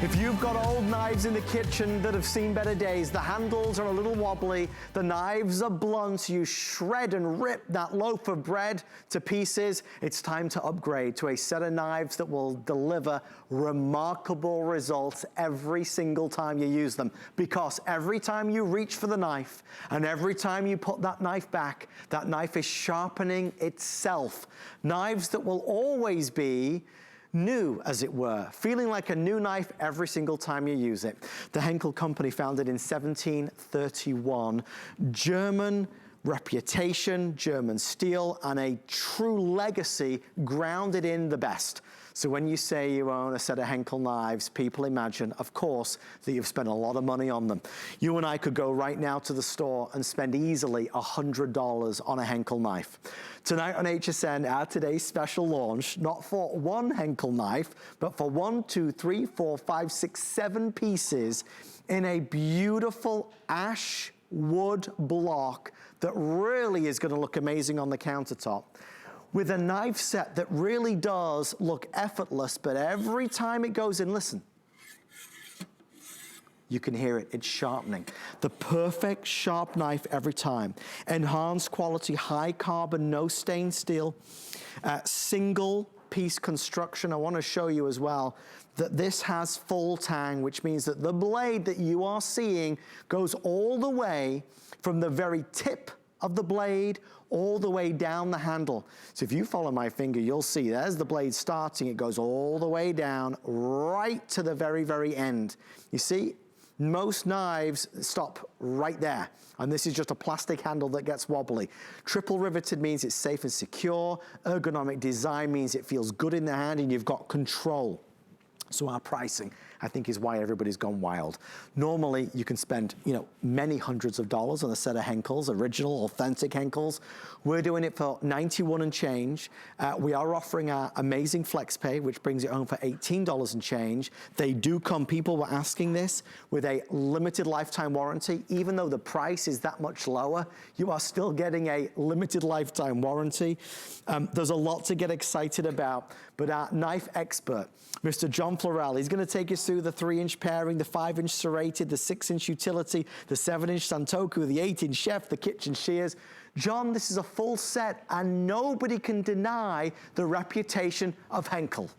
If you've got old knives in the kitchen that have seen better days, the handles are a little wobbly, the knives are blunt, you shred and rip that loaf of bread to pieces, it's time to upgrade to a set of knives that will deliver remarkable results every single time you use them. Because every time you reach for the knife and every time you put that knife back, that knife is sharpening itself. Knives that will always be new, as it were, feeling like a new knife every single time you use it. The Henckels company, founded in 1731, German reputation, German steel, and a true legacy grounded in the best. So when you say you own a set of Henckels knives, people imagine, of course, that you've spent a lot of money on them. You and I could go right now to the store and spend easily $100 on a Henckels knife. Tonight on HSN, our today's special launch, not for one Henckels knife, but for 1, 2, 3, 4, 5, 6, 7 pieces in a beautiful ash wood block that really is gonna look amazing on the countertop, with a knife set that really does look effortless, but every time it goes in, listen, you can hear it, it's sharpening. The perfect sharp knife every time. Enhanced quality, high carbon, no stain steel, single piece construction. I wanna show you as well that this has full tang, which means that the blade that you are seeing goes all the way from the very tip of the blade all the way down the handle. So if you follow my finger, you'll see there's the blade starting, it goes all the way down right to the very, very end. You see, most knives stop right there, and this is just a plastic handle that gets wobbly. Triple riveted means it's safe and secure. Ergonomic design means it feels good in the hand and you've got control. So our pricing, I think, is why everybody's gone wild. Normally, you can spend, you know, many hundreds of dollars on a set of Henckels, original, authentic Henckels. We're doing it for $91 and change. We are offering our amazing flex pay, which brings it home for $18 and change. They do come, people were asking this, with a limited lifetime warranty. Even though the price is that much lower, you are still getting a limited lifetime warranty. There's a lot to get excited about, but our knife expert, Mr. John Florell, he's gonna take us through the 3-inch pairing, the 5-inch serrated, the 6-inch utility, the 7-inch Santoku, the 8-inch chef, the kitchen shears. John, this is a full set and nobody can deny the reputation of Henckels.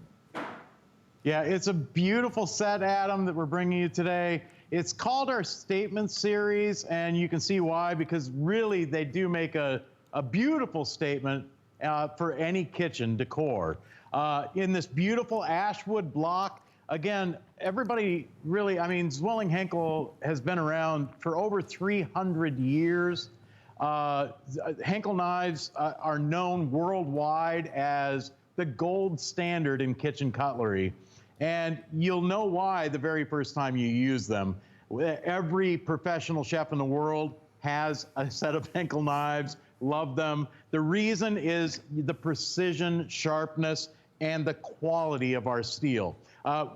Yeah, it's a beautiful set, Adam, that we're bringing you today. It's called our Statement Series, and you can see why, because really they do make a beautiful statement for any kitchen decor. In this beautiful ashwood block. Again, everybody really, I mean, Zwilling Henckels has been around for over 300 years. Henckels knives are known worldwide as the gold standard in kitchen cutlery. And you'll know why the very first time you use them. Every professional chef in the world has a set of Henckels knives, love them. The reason is the precision, sharpness, and the quality of our steel.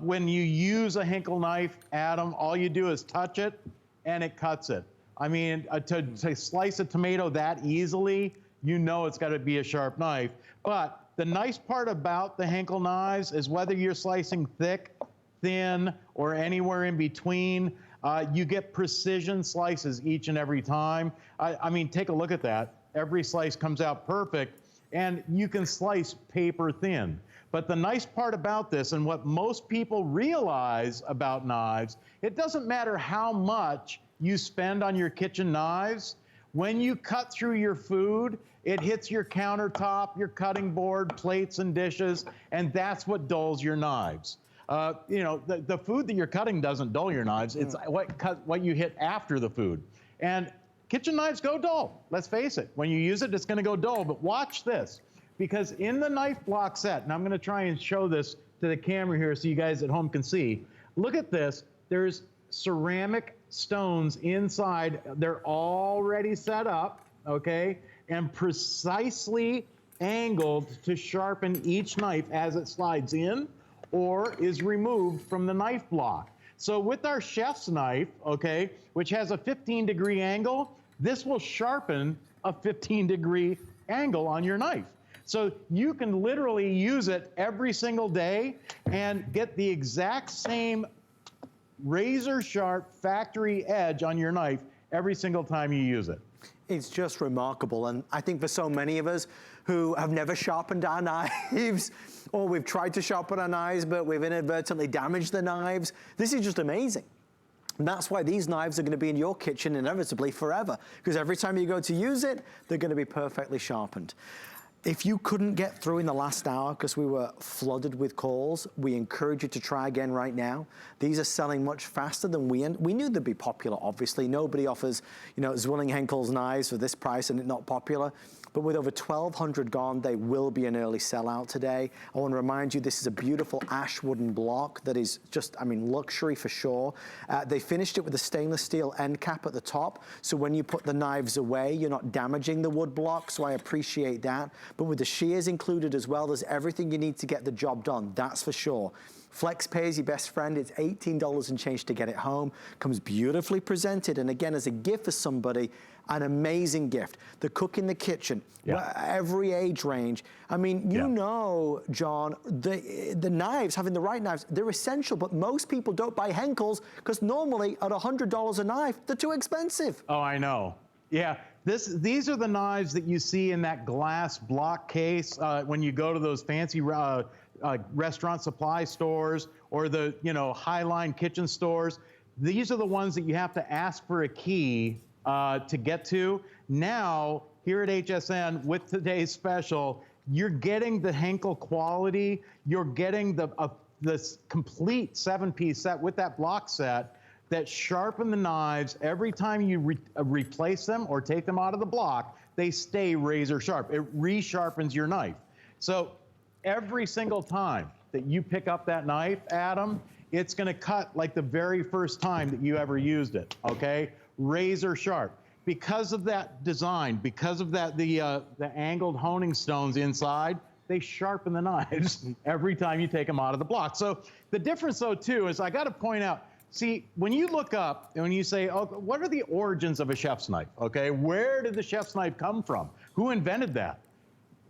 When you use a Henckels knife, Adam, all you do is touch it and it cuts it. I mean, to slice a tomato that easily, you know it's gotta be a sharp knife. But the nice part about the Henckels knives is whether you're slicing thick, thin, or anywhere in between, you get precision slices each and every time. I mean, take a look at that. Every slice comes out perfect, and you can slice paper thin. But the nice part about this, and what most people realize about knives, it doesn't matter how much you spend on your kitchen knives. When you cut through your food, it hits your countertop, your cutting board, plates and dishes, and that's what dulls your knives. You know, the food that you're cutting doesn't dull your knives. It's what you hit after the food. And kitchen knives go dull, let's face it. When you use it, it's gonna go dull, but watch this. Because in the knife block set, and I'm gonna try and show this to the camera here so you guys at home can see, look at this, there's ceramic stones inside. They're already set up, okay, and precisely angled to sharpen each knife as it slides in or is removed from the knife block. So with our chef's knife, okay, which has a 15-degree angle, this will sharpen a 15-degree angle on your knife. So you can literally use it every single day and get the exact same razor sharp factory edge on your knife every single time you use it. It's just remarkable, and I think for so many of us who have never sharpened our knives, or we've tried to sharpen our knives, but we've inadvertently damaged the knives, this is just amazing. And that's why these knives are going to be in your kitchen inevitably forever, because every time you go to use it, they're going to be perfectly sharpened. If you couldn't get through in the last hour because we were flooded with calls, we encourage you to try again right now. These are selling much faster than we knew they'd be popular, obviously. Nobody offers, you know, Zwilling Henckels knives for this price and it's not popular. But with over 1,200 gone, they will be an early sellout today. I want to remind you, this is a beautiful ash wooden block that is just, I mean, luxury for sure. They finished it with a stainless steel end cap at the top, so when you put the knives away, you're not damaging the wood block, so I appreciate that. But with the shears included as well, there's everything you need to get the job done, that's for sure. FlexPay is your best friend. It's $18 and change to get it home. Comes beautifully presented, and again, as a gift for somebody, an amazing gift. The cook in the kitchen, every age range. I mean, you know, John, the knives, having the right knives, they're essential, but most people don't buy Henckels because normally at $100 a knife, they're too expensive. Oh, I know. Yeah, these are the knives that you see in that glass block case when you go to those fancy restaurant supply stores or the, you know, high-line kitchen stores. These are the ones that you have to ask for a key to get to. Now, here at HSN, with today's special, you're getting the Henckels quality. You're getting this complete 7-piece set with that block set that sharpen the knives. Every time you replace them or take them out of the block, they stay razor sharp. It re-sharpens your knife. So every single time that you pick up that knife, Adam, it's gonna cut like the very first time that you ever used it, okay? Razor sharp. Because of that design, because of that, the angled honing stones inside, they sharpen the knives every time you take them out of the block. So the difference though too is I gotta point out, see, when you look up and when you say, oh, what are the origins of a chef's knife, okay? Where did the chef's knife come from? Who invented that?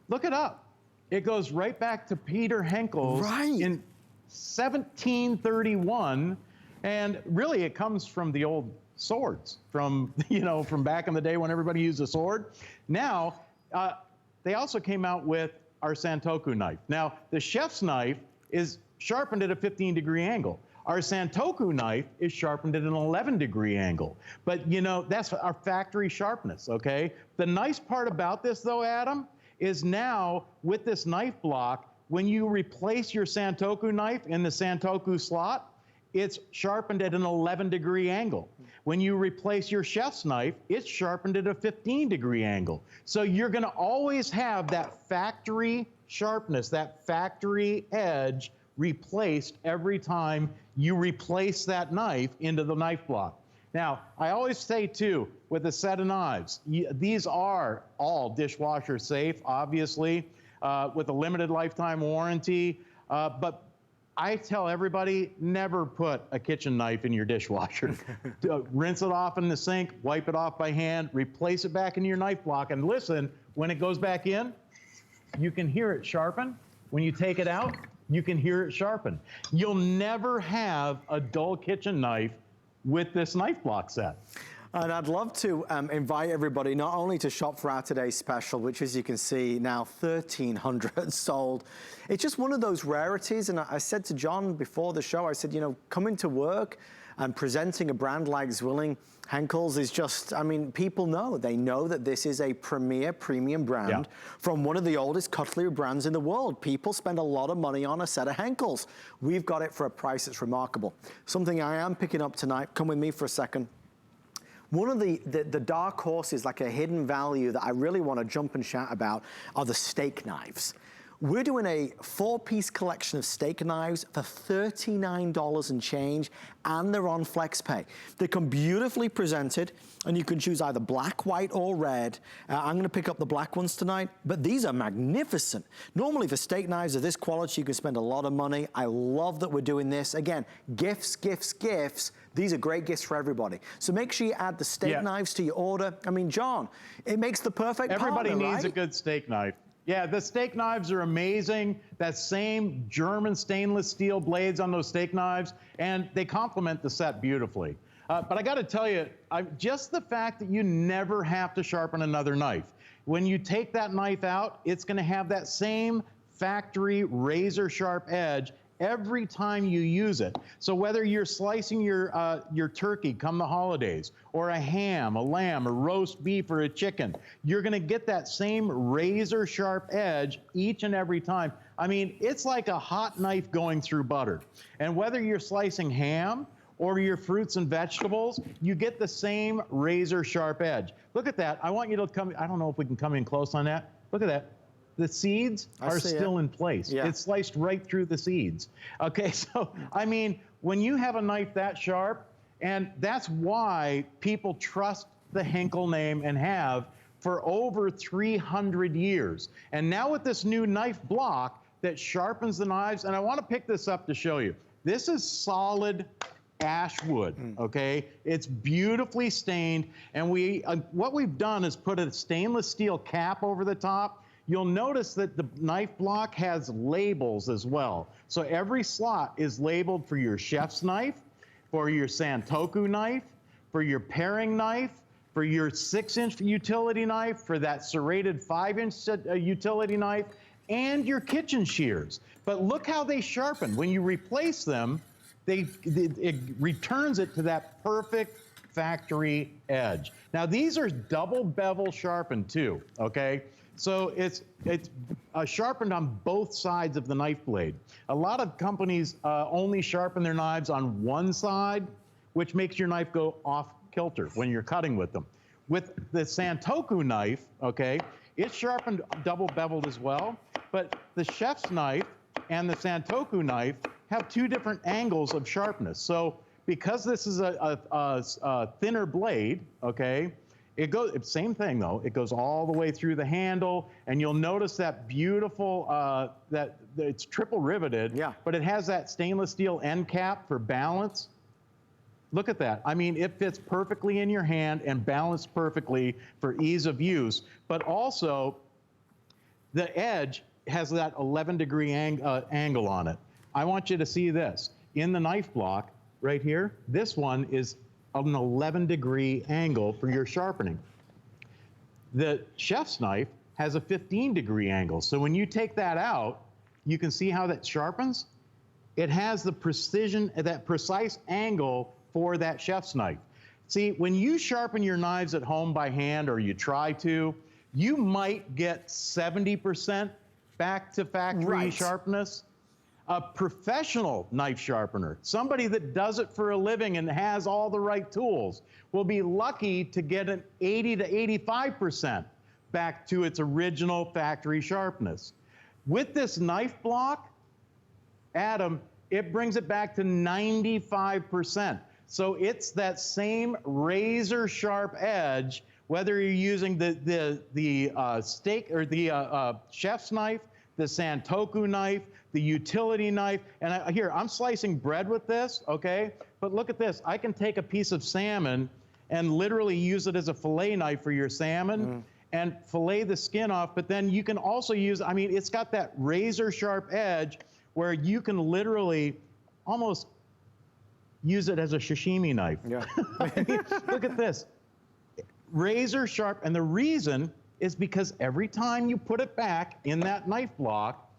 Look it up. It goes right back to Peter Henckels in 1731, and really it comes from the old swords, from, you know, from back in the day when everybody used a sword. Now, they also came out with our Santoku knife. Now, the chef's knife is sharpened at a 15-degree angle. Our Santoku knife is sharpened at an 11-degree angle. But, you know, that's our factory sharpness, okay? The nice part about this, though, Adam, is now with this knife block, when you replace your Santoku knife in the Santoku slot, it's sharpened at an 11-degree angle. When you replace your chef's knife, it's sharpened at a 15-degree angle. So you're gonna always have that factory sharpness, that factory edge replaced every time you replace that knife into the knife block. Now, I always say too, with a set of knives, these are all dishwasher safe, obviously, with a limited lifetime warranty, but I tell everybody, never put a kitchen knife in your dishwasher. Rinse it off in the sink, wipe it off by hand, replace it back in your knife block, and listen, when it goes back in, you can hear it sharpen. When you take it out, you can hear it sharpen. You'll never have a dull kitchen knife with this knife block set. And I'd love to invite everybody not only to shop for our today's special, which as you can see now 1,300 sold. It's just one of those rarities, and I said to John before the show, I said, you know, coming to work and presenting a brand like Zwilling Henckels is just, I mean, people know. They know that this is a premier premium brand from one of the oldest cutlery brands in the world. People spend a lot of money on a set of Henckels. We've got it for a price that's remarkable. Something I am picking up tonight, come with me for a second. One of the dark horses, like a hidden value that I really want to jump and shout about are the steak knives. We're doing a 4-piece collection of steak knives for $39 and change, and they're on FlexPay. They come beautifully presented, and you can choose either black, white, or red. I'm gonna pick up the black ones tonight, but these are magnificent. Normally for steak knives of this quality, you can spend a lot of money. I love that we're doing this. Again, gifts, gifts, gifts. These are great gifts for everybody. So make sure you add the steak knives to your order. I mean, John, it makes the perfect Everybody partner, needs right? a good steak knife. Yeah, the steak knives are amazing. That same German stainless steel blades on those steak knives, and they complement the set beautifully. But I gotta tell you, just the fact that you never have to sharpen another knife. When you take that knife out, it's gonna have that same factory razor sharp edge every time you use it. So whether you're slicing your turkey come the holidays, or a ham, a lamb, a roast beef, or a chicken, you're gonna get that same razor sharp edge each and every time. I mean, it's like a hot knife going through butter. And whether you're slicing ham or your fruits and vegetables, you get the same razor sharp edge. Look at that. I want you to come, I don't know if we can come in close on that. Look at that. The seeds are still in place. Yeah. It's sliced right through the seeds. Okay, so, I mean, when you have a knife that sharp, and that's why people trust the Henckels name and have for over 300 years. And now with this new knife block that sharpens the knives, and I want to pick this up to show you. This is solid ash wood, okay? It's beautifully stained, and what we've done is put a stainless steel cap over the top. You'll notice that the knife block has labels as well. So every slot is labeled for your chef's knife, for your Santoku knife, for your paring knife, for your 6-inch utility knife, for that serrated 5-inch utility knife, and your kitchen shears. But look how they sharpen. When you replace them, it returns it to that perfect factory edge. Now these are double bevel sharpened too, okay? So it's sharpened on both sides of the knife blade. A lot of companies only sharpen their knives on one side, which makes your knife go off kilter when you're cutting with them. With the Santoku knife, okay, it's sharpened double beveled as well, but the chef's knife and the Santoku knife have two different angles of sharpness. So because this is a thinner blade, okay, it goes, same thing though, it goes all the way through the handle, and you'll notice that beautiful, that it's triple riveted, yeah, but it has that stainless steel end cap for balance. Look at that. I mean, it fits perfectly in your hand and balanced perfectly for ease of use, but also the edge has that 11-degree angle on it. I want you to see this. In the knife block, right here, this one is an 11-degree angle for your sharpening. The chef's knife has a 15-degree angle. So when you take that out, you can see how that sharpens. It has the precision, that precise angle for that chef's knife. See, when you sharpen your knives at home by hand, or you try to, you might get 70% back to factory sharpness. A professional knife sharpener, somebody that does it for a living and has all the right tools, will be lucky to get an 80 to 85% back to its original factory sharpness. With this knife block, Adam, it brings it back to 95%. So it's that same razor sharp edge, whether you're using the steak or the chef's knife, the Santoku knife, the utility knife, and here, I'm slicing bread with this, okay? But look at this, I can take a piece of salmon and literally use it as a fillet knife for your salmon and fillet the skin off, but then you can also use, I mean, it's got that razor sharp edge where you can literally almost use it as a sashimi knife. Yeah. I mean, look at this, razor sharp, and the reason is because every time you put it back in that knife block,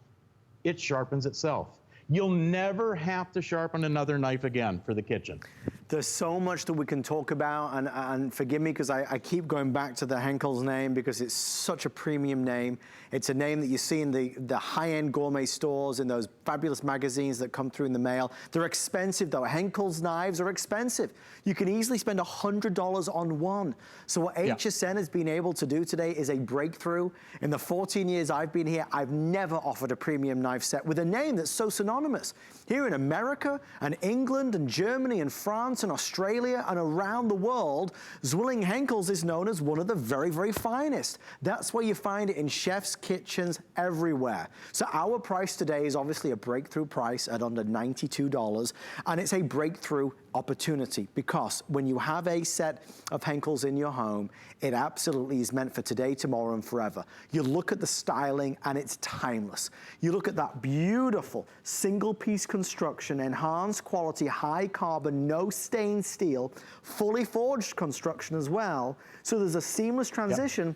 it sharpens itself. You'll never have to sharpen another knife again for the kitchen. There's so much that we can talk about, and forgive me because I keep going back to the Henckels name because it's such a premium name. It's a name that you see in the high-end gourmet stores, in those fabulous magazines that come through in the mail. They're expensive though. Henckels knives are expensive. You can easily spend $100 on one. So what HSN has been able to do today is a breakthrough. In the 14 years I've been here, I've never offered a premium knife set with a name that's so synonymous synonymous. Here in America and England and Germany and France and Australia and around the world, Zwilling Henckels is known as one of the very, very finest. That's where you find it in chefs' kitchens everywhere. So our price today is obviously a breakthrough price at under $92, and it's a breakthrough opportunity because when you have a set of Henckels in your home, it absolutely is meant for today, tomorrow, and forever. You look at the styling and it's timeless. You look at that beautiful single-piece construction, enhanced quality, high carbon, no stain steel, fully forged construction as well. So there's a seamless transition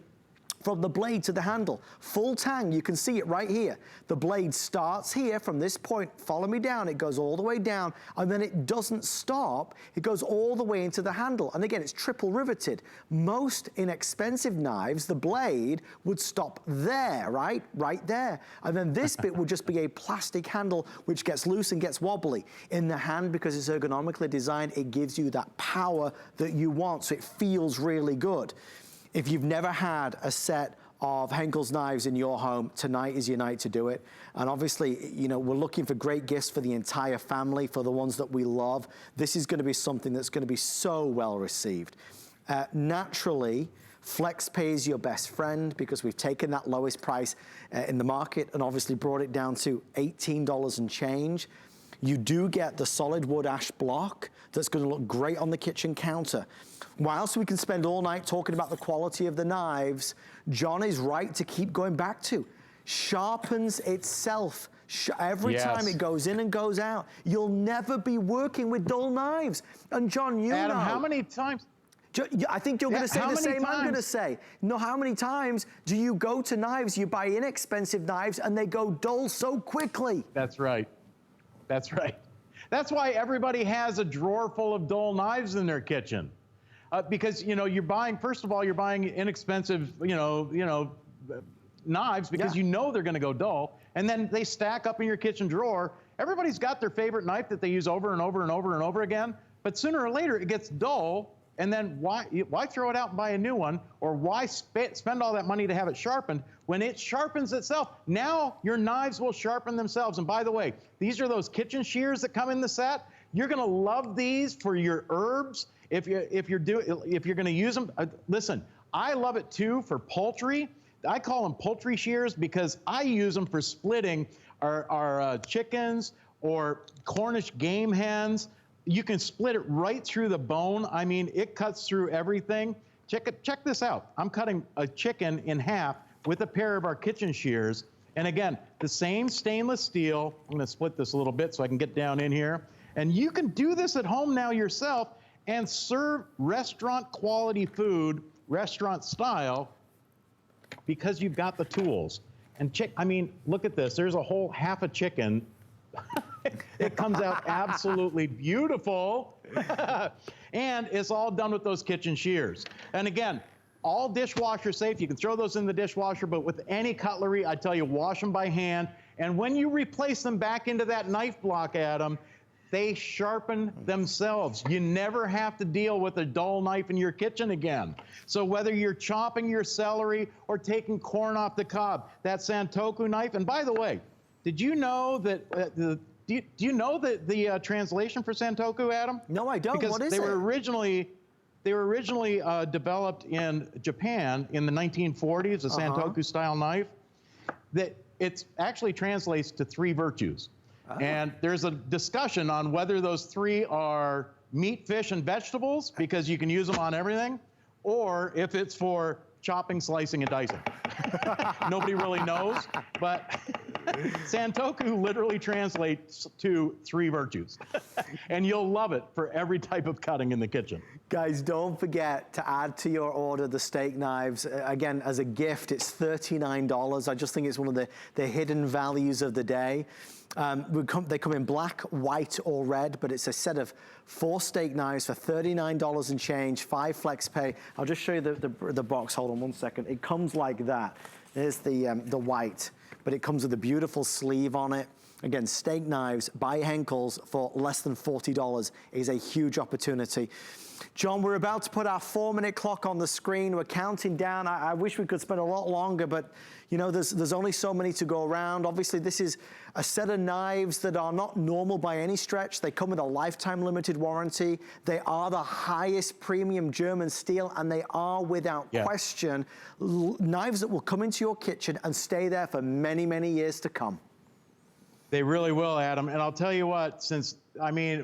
from the blade to the handle. Full tang, you can see it right here. The blade starts here from this point, follow me down, it goes all the way down, and then it doesn't stop, it goes all the way into the handle. And again, it's triple riveted. Most inexpensive knives, the blade would stop there, right? Right there. And then this bit would just be a plastic handle which gets loose and gets wobbly. In the hand, because it's ergonomically designed, it gives you that power that you want, so it feels really good. If you've never had a set of Henckels knives in your home, tonight is your night to do it. And obviously, you know, we're looking for great gifts for the entire family, for the ones that we love. This is going to be something that's going to be so well received. Naturally, FlexPay is your best friend because we've taken that lowest price in the market and obviously brought it down to $18 and change. You do get the solid wood ash block that's going to look great on the kitchen counter. Whilst we can spend all night talking about the quality of the knives, John is right to keep going back to. Sharpens itself. Every time it goes in and goes out. You'll never be working with dull knives. And John, you Adam, know. how many times? I think you're going to say the same I'm going to say. No, how many times do you go to knives, you buy inexpensive knives, and they go dull so quickly? That's right. That's right. That's why everybody has a drawer full of dull knives in their kitchen. Because, you know, you're buying, first of all, you're buying inexpensive, knives because you know they're going to go dull. And then they stack up in your kitchen drawer. Everybody's got their favorite knife that they use over and over and over and over again. But sooner or later, it gets dull. And then why throw it out and buy a new one? Or why spend all that money to have it sharpened when it sharpens itself? Now your knives will sharpen themselves. And by the way, these are those kitchen shears that come in the set. You're going to love these for your herbs. If you're going to use them, listen, I love it too for poultry. I call them poultry shears because I use them for splitting our chickens or Cornish game hens. You can split it right through the bone. I mean, it cuts through everything. Check this out. I'm cutting a chicken in half with a pair of our kitchen shears. And again, the same stainless steel. I'm going to split this a little bit so I can get down in here. And you can do this at home now yourself and serve restaurant quality food, restaurant style, because you've got the tools. And I mean, look at this. There's a whole half a chicken. It comes out absolutely beautiful. And it's all done with those kitchen shears. And again, all dishwasher safe. You can throw those in the dishwasher, but with any cutlery, I tell you, wash them by hand. And when you replace them back into that knife block, Adam, they sharpen themselves. You never have to deal with a dull knife in your kitchen again. So whether you're chopping your celery or taking corn off the cob, that Santoku knife, and by the way, did you know that do you know the translation for Santoku, Adam? No, I don't. Because what is they it? were originally developed in Japan in the 1940s, a Santoku style knife. That it actually translates to 3 virtues. And there's a discussion on whether those 3 are meat, fish, and vegetables, because you can use them on everything, or if it's for chopping, slicing, and dicing. Nobody really knows, but Santoku literally translates to 3 virtues. And you'll love it for every type of cutting in the kitchen. Guys, don't forget to add to your order the steak knives. Again, as a gift, it's $39. I just think it's one of the hidden values of the day. They come in black, white, or red, but it's a set of 4 steak knives for $39 and change, 5 FlexPay. I'll just show you the box. Hold on one second. It comes like that. There's the white, but it comes with a beautiful sleeve on it. Again, steak knives by Henckels for less than $40 is a huge opportunity. John, we're about to put our 4-minute clock on the screen. We're counting down. I wish we could spend a lot longer, but you know, there's only so many to go around. Obviously, this is a set of knives that are not normal by any stretch. They come with a lifetime limited warranty. They are the highest premium German steel, and they are, without question, knives that will come into your kitchen and stay there for many, many years to come. They really will, Adam. And I'll tell you what,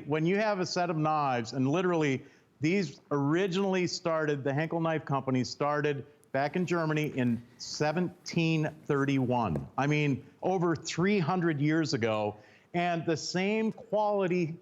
when you have a set of knives, and literally these originally started, the Henckels Knife Company started back in Germany in 1731. I mean, over 300 years ago. And the same quality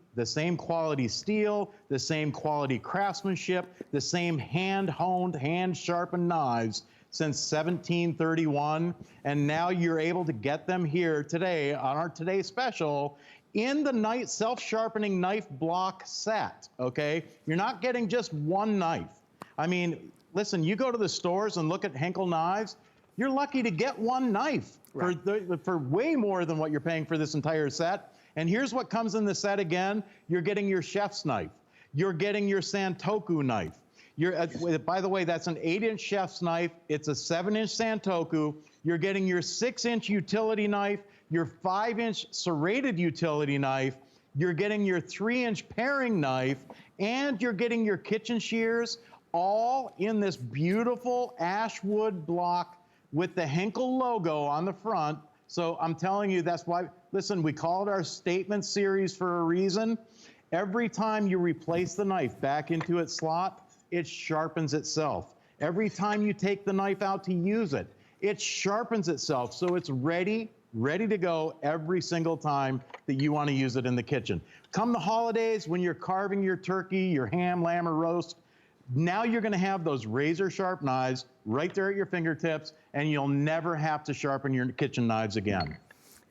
steel, the same quality craftsmanship, the same hand-honed, hand-sharpened knives since 1731, and now you're able to get them here today on our Today Special in the self-sharpening knife block set, okay? You're not getting just one knife. I mean, listen, you go to the stores and look at Henckels knives, you're lucky to get one knife for way more than what you're paying for this entire set. And here's what comes in the set again. You're getting your chef's knife. You're getting your Santoku knife. By the way, that's an 8-inch chef's knife. It's a 7-inch Santoku. You're getting your 6-inch utility knife, your 5-inch serrated utility knife. You're getting your 3-inch paring knife, and you're getting your kitchen shears, all in this beautiful ash wood block with the Henckels logo on the front. So I'm telling you, that's why, listen, we call it our statement series for a reason. Every time you replace the knife back into its slot, it sharpens itself. Every time you take the knife out to use it, it sharpens itself, so it's ready to go every single time that you want to use it in the kitchen. Come the holidays, when you're carving your turkey, your ham, lamb, or roast, now you're going to have those razor sharp knives right there at your fingertips, and you'll never have to sharpen your kitchen knives again.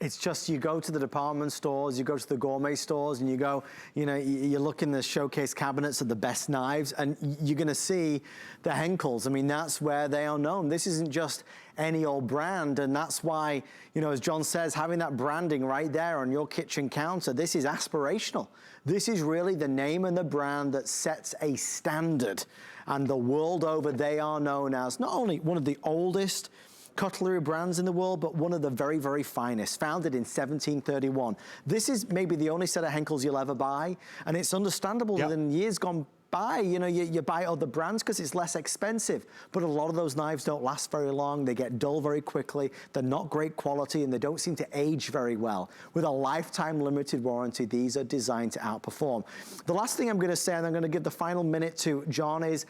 It's just, you go to the department stores, you go to the gourmet stores, and you go, you know, you look in the showcase cabinets of the best knives, and you're gonna see the Henckels. I mean, that's where they are known. This isn't just any old brand, and that's why, you know, as John says, having that branding right there on your kitchen counter, this is aspirational. This is really the name and the brand that sets a standard. And the world over, they are known as not only one of the oldest cutlery brands in the world, but one of the very, very finest, founded in 1731. This is maybe the only set of Henckels you'll ever buy, and it's understandable that in years gone by, you know, you buy other brands because it's less expensive, but a lot of those knives don't last very long. They get dull very quickly. They're not great quality, and they don't seem to age very well. With a lifetime limited warranty, these are designed to outperform. The last thing I'm going to say, and I'm going to give the final minute to John, is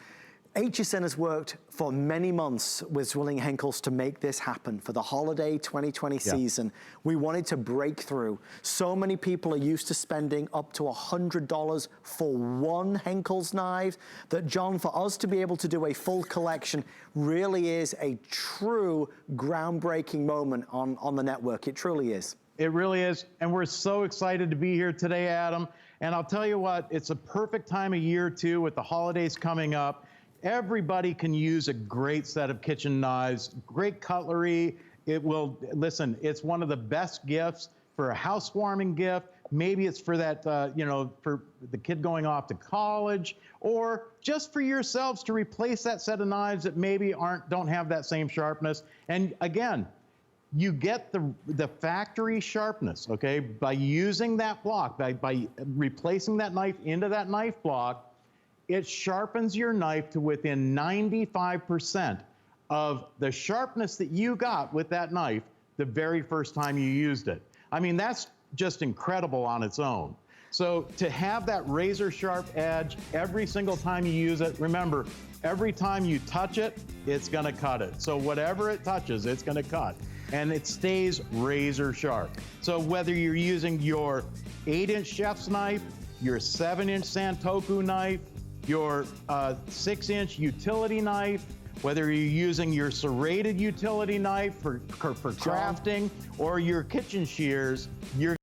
HSN has worked for many months with Zwilling Henckels to make this happen. For the holiday 2020 season, we wanted to break through. So many people are used to spending up to $100 for one Henckels knife that, John, for us to be able to do a full collection really is a true groundbreaking moment on the network. It truly is. It really is, and we're so excited to be here today, Adam. And I'll tell you what, it's a perfect time of year, too, with the holidays coming up. Everybody can use a great set of kitchen knives, great cutlery. It will, listen, it's one of the best gifts for a housewarming gift. Maybe it's for that, you know, for the kid going off to college, or just for yourselves to replace that set of knives that maybe don't have that same sharpness. And again, you get the factory sharpness, okay, by using that block, by replacing that knife into that knife block. It sharpens your knife to within 95% of the sharpness that you got with that knife the very first time you used it. I mean, that's just incredible on its own. So to have that razor sharp edge every single time you use it, remember, every time you touch it, it's gonna cut it. So whatever it touches, it's gonna cut. And it stays razor sharp. So whether you're using your 8-inch chef's knife, your 7-inch Santoku knife, your 6-inch utility knife, whether you're using your serrated utility knife for crafting, or your kitchen shears, you're